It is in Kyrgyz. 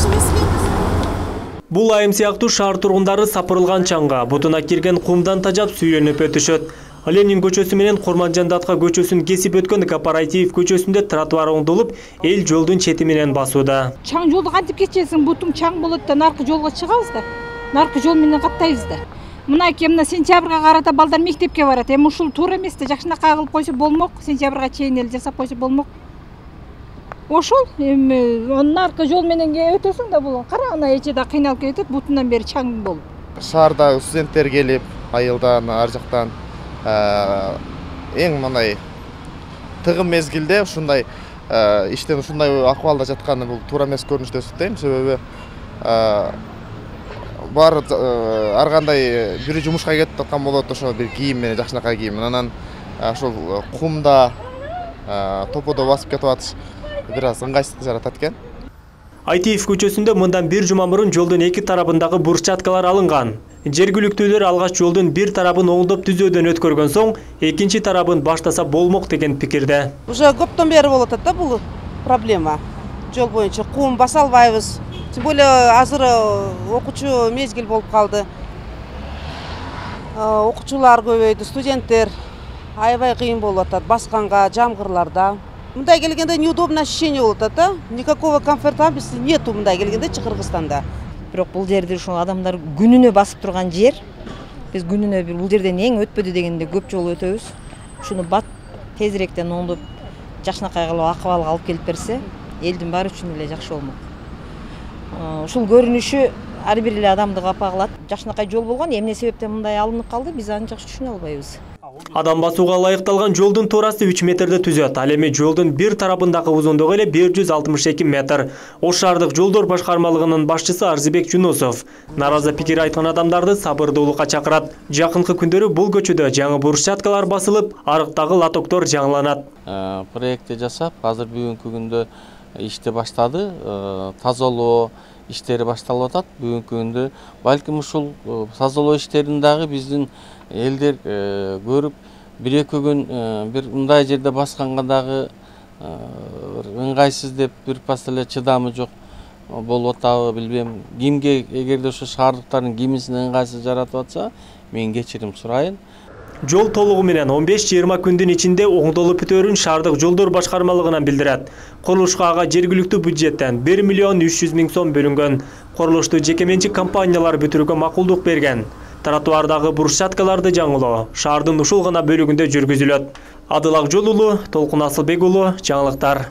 жакшы эмес экенбиз. Бул айым сыяктуу шаар тургундары сапырылган чаңга бутуна кирген кумдан тажап сүйрөнүп өтүшөт. Ленин көчөсү менен Курманжан Датка көчөсүн кесип өткөн Кооператив көчөсүндө тротуар оңдолуп, эл жолдун чети менен басууда. Чаң жолду кантип кетесиң, бутуң чаң болот да, наркы жолго чыгабыз да. Наркы жол менен каттайбыз да. Мынакей мына сентябрга карата балдар мектепке барат. Эми ушул туура эмес да, жакшынакай кылып койсо болмок, сентябрга чейин эле жасап койсо болмок. Ошол эми наркы жол менен өтөсүң да, бул карагына эче да кыйналып кетет, бутунан бери чаң болуп. Шаардагы студенттер келип, айылдан, ар жактан эң мындай тыгым мезгилде ушундай иштен ушундай акыбалда жатканы бул туура эмес көрүнүштө эсептейм. Себеби бар ар кандай бири жумушка кетип аткан болот, ошо бир кийим менен, жакшынакай кийим. Анан ошол кумда топодо басып кетип атыш бир аз ыңгайсыздык жаратат экен. Айтиев көчөсүндө мындан бир жума мурун жолдун эки тарабындагы брусчаткалар алынган. Жергиликтүүлөр алгач жолдун бир тарабын оңдоп түзөөдөн өткөргөн соң, экинчи тарабын баштаса болмок деген пикирде. Уже көптөн бери болуп атат да бул проблема. Жол боюнча кум баса албайбыз. Тем более азыр окуучу мезгил болуп калды. Окуучулар көбөйдү, студенттер аябай кыйын болуп атат басканга, жамгырларда. Мындай келгенде неудобное ощущение болуп атат да. Никакого комфорта нету мындай келгенде Кыргызстанда. Бирок бул жерде ушул адамдар күнүнө басып турган жер. Биз күнүнө бул жерден эң өтпөдү дегенде көп жол өтөбүз. Ушуну бат тезирээктен оңдоп, жакшынакай кылып акыбалга алып келип берсе, элдин баары үчүн эле жакшы болмок. Ушул көрүнүшү ар бир эле адамды капа кылат. Жакшынакай жол болгон, эмне себептен мындай алынып калды, биз аны жакшы түшүнө албайбыз. Адам басууга ылайыкталган жолдун туурасы 3 метрди түзөт. Ал эми жолдун бир тарабындагы узундугу эле 162 метр. Ош шаардык жолдор башкармалыгынын башчысы Арзыбек Жунусов наразы пикир айткан адамдарды сабырдуулукка чакырат. Жакынкы күндөрү бул көчөдө жаңы брусчаткалар басылып, арыктагы лотоктор жаңыланат. Проектти жасап, азыр бүгүнкү күндө ишти баштады. Тазалоо иштери башталып атат. Бүгүнкү күндө балким ушул тазалоо иштерин дагы биздин элдер көрүп, бир-эки күн бир мындай жерде басканга дагы ыңгайсыз деп бир пас эле чыдамы жок болуп атабы, билбейм. Кимге эгерде ошо шаардыктардын кимисине ыңгайсыз жаратып атса, мен кечирим сурайын. Жол толугу менен 15-20 күндүн ичинде оңдолуп бүтөөрүн шаардык жолдор башкармалыгынан билдирет. Курулушка ага жергиликтүү бюджеттен 1 миллион 300 миң сом бөлүнгөн. Курулушту жеке менчик компаниялар бүтүрүүгө макулдук берген. Тротуардагы брусчаткаларды жаңылоо шаардын ушул гана бөлүгүндө жүргүзүлөт. Адыл Акжол уулу, Толкун Асылбек уулу, жаңылыктар.